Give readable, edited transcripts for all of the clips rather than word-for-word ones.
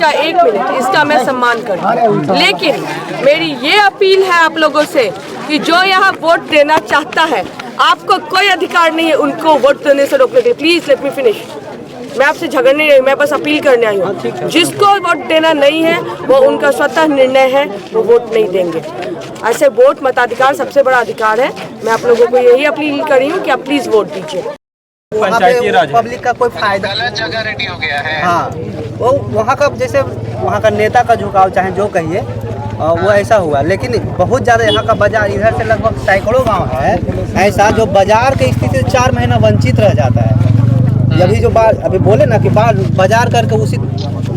एक मिनट, इसका मैं सम्मान करूँ, लेकिन मेरी ये अपील है आप लोगों से कि जो यहाँ वोट देना चाहता है, आपको कोई अधिकार नहीं है उनको वोट देने से रोकने के। Please let me finish. मैं आपसे झगड़ने नहीं आई, मैं बस अपील करने आई हूँ। जिसको वोट देना नहीं है वो उनका स्वतः निर्णय है, वो वोट नहीं देंगे। ऐसे वोट मताधिकार सबसे बड़ा अधिकार है। मैं आप लोगों को यही अपील कर रही हूँ कि आप प्लीज वोट दीजिए। पंचायती राज पब्लिक का कोई फायदा, गलत जगह रेडी हो गया है। हाँ, वो वहाँ का जैसे वहाँ का नेता का झुकाव चाहे जो कहिए वो ऐसा हुआ, लेकिन बहुत ज़्यादा यहाँ का बाजार, इधर से लगभग सैकड़ों गांव है ऐसा जो बाजार के स्थिति से 4 महीना वंचित रह जाता है। अभी जो अभी बोले ना कि बाजार करके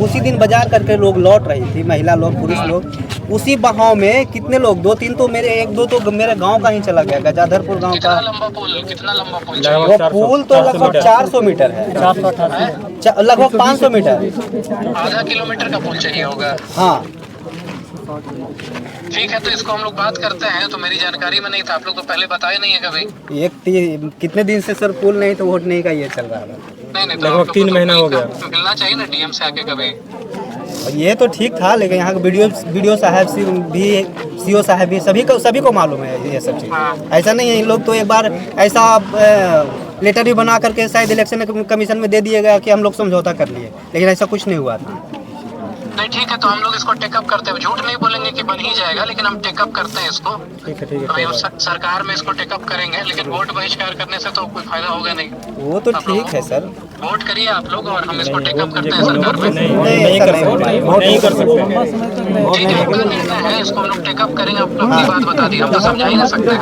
उसी दिन बाजार करके लोग लौट रही थी, महिला लोग, पुरुष लोग। उसी बहाव में कितने लोग, 2-3 तो मेरे 1-2 तो मेरे गांव का ही चला गया, गजाधरपुर गांव का। कितना लंबा पुल? वो पुल तो लगभग 400 मीटर है, लगभग 500 मीटर, आधा किलोमीटर का पुल चाहिए होगा। हाँ ठीक है, तो इसको हम लोग बात करते हैं। तो मेरी जानकारी में नहीं था, आप लोग तो पहले बताए नहीं है कभी। कितने दिन से सर पुल नहीं तो वोट नहीं का ये चल रहा है। नहीं तो लगभग 3 महीना हो गया। मिलना चाहिए ना डीएम से आके कभी। ये तो ठीक था, लेकिन यहाँ के वीडियो साहब भी, सीओ साहब भी, सभी को मालूम है ये सब चीज़। ऐसा नहीं है, इन लोग तो एक बार ऐसा लेटर भी बना करके शायद इलेक्शन कमीशन में दे दिएगा कि हम लोग समझौता कर लिए, लेकिन ऐसा कुछ नहीं हुआ था। नहीं ठीक है, तो हम लोग इसको टेकअप करते हैं। झूठ नहीं बोलेंगे कि बन ही जाएगा, लेकिन हम टेकअप करते हैं इसको। ठीक है अभी सरकार में इसको टेकअप करेंगे, लेकिन वोट बहिष्कार करने से तो कोई फायदा होगा नहीं। वो तो ठीक है सर, वोट करिए आप लोग और हम इसको टेकअप करते हैं सरकार में। नहीं कर सकते। ठीक है, आपका निर्णय है, इसको हम लोग टेकअप करेंगे। आप अपनी बात बता दी, हम तो समझा ही नहीं सकते हैं।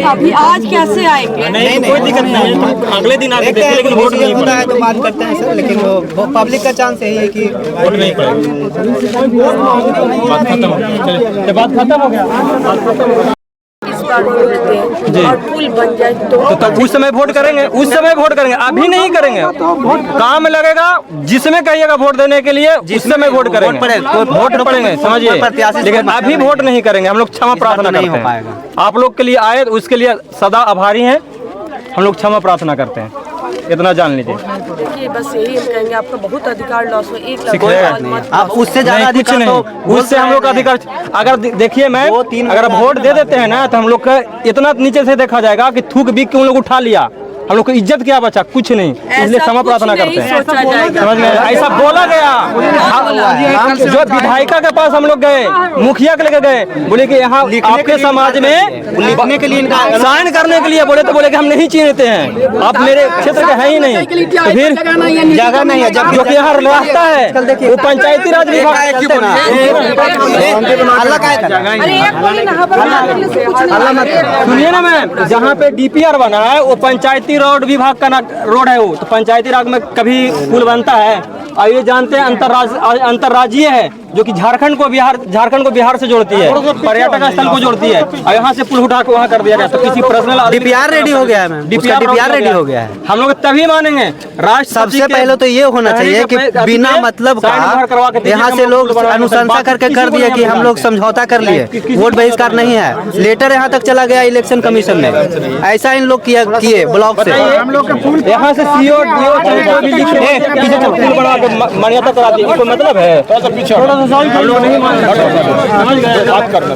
अभी आज कैसे आएंगे? नहीं कोई दिक्कत नहीं है, अगले दिन आके देखिए, लेकिन वोट नहीं होता है तो बात करते हैं सर, लेकिन वो पब्लिक का चांस यही है कि वोट नहीं पड़ेगा। बात खत्म हो गया। इस बार वोट दें और पुल बन जाए तो उस समय वोट करेंगे, अभी नहीं करेंगे। काम लगेगा, जिसमें कहिएगा वोट देने के लिए उस समय वोट करेंगे, वोट पड़ेंगे, समझिए। लेकिन अभी वोट नहीं करेंगे। हम लोग क्षमा प्रार्थना करते हैं, आप लोग के लिए आए उसके लिए सदा आभारी हैं। हम लोग क्षमा प्रार्थना करते हैं, इतना जान लीजिए। देखिए, बस यही हम कहेंगे, आपका बहुत अधिकार लॉस हुआ। आप उससे ज्यादा कुछ नहीं, उससे हम लोग का अधिकार। अगर देखिए मैम, अगर वोट दे देते हैं ना तो हम लोग का इतना नीचे से देखा जाएगा कि थूक बीक के उन लोग उठा लिया, हम लोग को इज्जत क्या बचा, कुछ नहीं। इसलिए क्षमा प्रार्थना करते हैं। समझ में ऐसा बोला गया। जो विधायिका के पास हम लोग गए, मुखिया के लेके गए, बोले कि यहाँ आपके समाज में लिखने के लिए, साइन करने के लिए बोले, तो बोले कि हम नहीं चीनते हैं, आप मेरे क्षेत्र के हैं ही नहीं। तो फिर जगह नहीं है, जो कि यहाँ रास्ता है वो पंचायती राज विभाग। सुनिए ना मैम, जहाँ पे डीपीआर बना है वो पंचायती रोड विभाग का रोड है। वो तो पंचायती राज में कभी पुल बनता है? और ये जानते हैं अंतर्राज्यीय है, जो कि झारखंड को बिहार से जोड़ती है, पर्यटक स्थल को जोड़ती है, और यहाँ से पुल उठा के वहाँ कर दिया गया। तो किसी पर्सनल डीपीआर रेडी हो गया है मैम, डीपीआर रेडी हो गया है। हम लोग तभी मानेंगे। राष्ट्र सबसे पहले तो ये होना चाहिए कि बिना मतलब का यहाँ से लोग अनुशंसा करके कर दिए कि हम लोग समझौता कर लिए, वोट बहिष्कार नहीं है। लेटर यहाँ तक चला गया इलेक्शन कमीशन में, ऐसा इन लोग किए ब्लॉक से। हम लोग यहाँ से सीओ मान्यता करा दी, कोई मतलब है? हम लोग नहीं मान बात करना,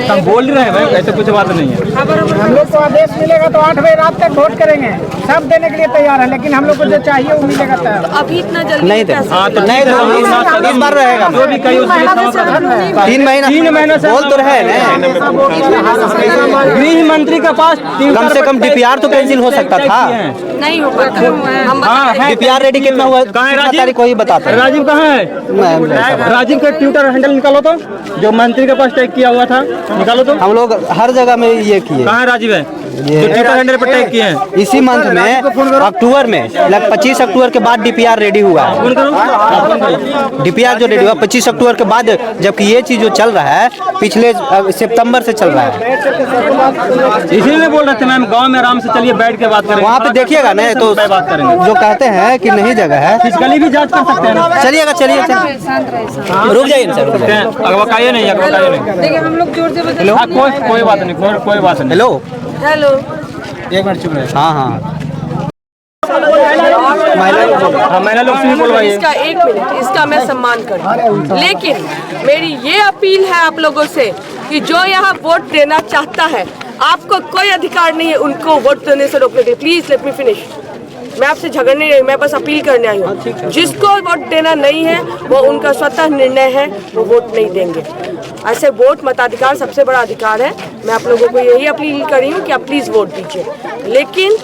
हम बोल रहे हैं, ऐसे कुछ बात नहीं है। हम लोग को आदेश मिलेगा तो 8 बजे रात तक वोट करेंगे, सब देने के लिए तैयार है, लेकिन हम लोग को जो चाहिए वो मिलेगा। अभी इतना जल्दी नहीं थे, हाँ तो नहीं इस बार रहेगा, जो भी कहीं 3 महीना बोल तो रहे ना। गृह मंत्री के पास कम से कम डीपीआर तो कैंसिल हो सकता था, नहीं हो पाता। डीपीआर रेडी कितना हुआ? कहाँ है राजीव? तारीख को ही बताते हैं। राजीव कहाँ है? राजीव का ट्विटर हैंडल निकालो तो, जो मंत्री के पास टैग किया हुआ था, निकालो तो। हम लोग हर जगह में ये किए। कहाँ है राजीव है जो ट्विटर हैंडल पर टैग किए हैं? इसी मंथ में अक्टूबर में 25 अक्टूबर के बाद डीपीआर रेडी हुआ है। डीपीआर जो रेडी हुआ 25 अक्टूबर के बाद, जबकि ये चीज जो चल रहा है पिछले सितंबर से चल रहा है। इसीलिए बोल रहे थे मैम, गांव में आराम से चलिए बैठ के बात करेंगे। वहाँ पे देखिएगा ना तो बात करेंगे। जो कहते हैं कि नहीं जगह है, फिजिकली भी जांच कर सकते हैं। चलिएगा, चलिए रुक जाइए सर, अगवकाइए नहीं, अगवकाइए नहीं। देखिए, हम लोग जोर से कोई बात नहीं, कोई बात नहीं। हेलो, हेलो, एक मिनट चुप रहे। हाँ हाँ महिला लोग से भी बुलवाइए। इसका 1 मिनट, इसका मैं सम्मान करूँ, लेकिन मेरी ये अपील है आप लोगों से कि जो यहाँ वोट देना चाहता है, आपको कोई अधिकार नहीं है उनको वोट देने से रोकने के लिए। Please let me finish. मैं आपसे झगड़ने नहीं, मैं बस अपील करने आई हूँ। जिसको वोट देना नहीं है वो उनका स्वतः निर्णय है, वो वोट नहीं देंगे। ऐसे वोट मताधिकार सबसे बड़ा अधिकार है। मैं आप लोगों को यही अपील कर रही हूँ कि आप प्लीज़ वोट दीजिए, लेकिन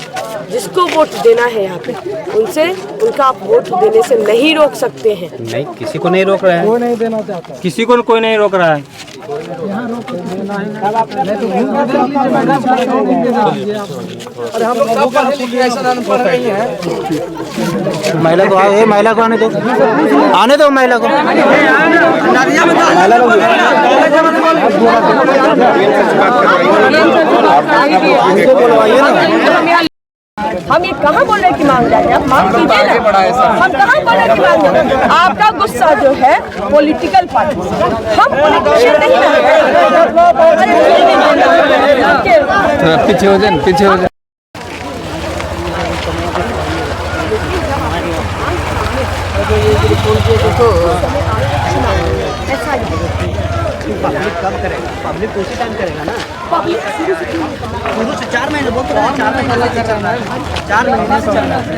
जिसको वोट देना है यहाँ पे उनसे उनका आप वोट देने से नहीं रोक सकते हैं। नहीं, किसी को नहीं रोक रहे हैं। वो नहीं देना चाहता। किसी को कोई नहीं रोक रहा है। महिला को आओ, महिला को आने दो, आने दो महिला को। हम ये कहाँ बोल रहे हैं कि मांग रहे हैं? आप मांग कीजिए ना। हम कहाँ बोल रहे हैं कि मांग रहे हैं? आपका गुस्सा जो है पॉलिटिकल पार्टी से, हम पॉलिटिशियन नहीं है। पीछे हो जाए, पीछे हो जाए। पब्लिक कब करेगा? पब्लिक उसी टाइम करेगा ना। शुरू से 4 महीने बोलते रहे, 4 महीने से चल रहा है, 4 महीने से चल रहा है।